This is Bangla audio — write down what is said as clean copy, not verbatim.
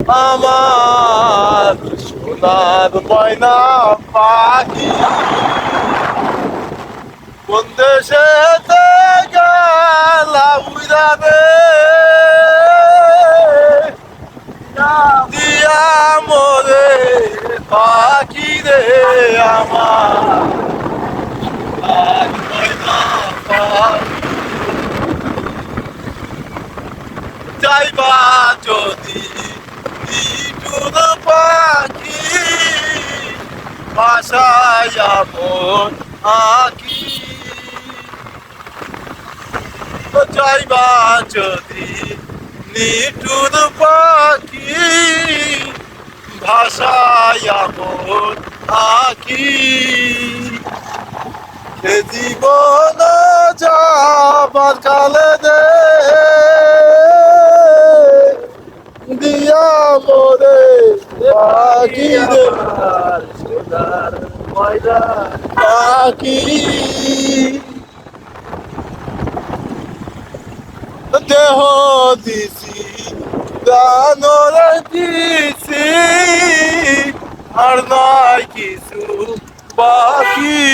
আমার সোনার ময়না পাখি কোন দেশেতে গেলা উড়ানে দিয়া মোরে পাখি রে আমার সোনার ময়না পাখি যাইবা যদি ইটুর পাখি ভাষায় মন আঁকি যাইবা যদি নিটুর পাখি ভাষায় মন আঁকি এ জীবন যাবার কালে দে দিয়া মোরে পাখি রে সোনার ময়না পাখি দেহ দিছি দানরে দিছি আর নাই কিছু বাকি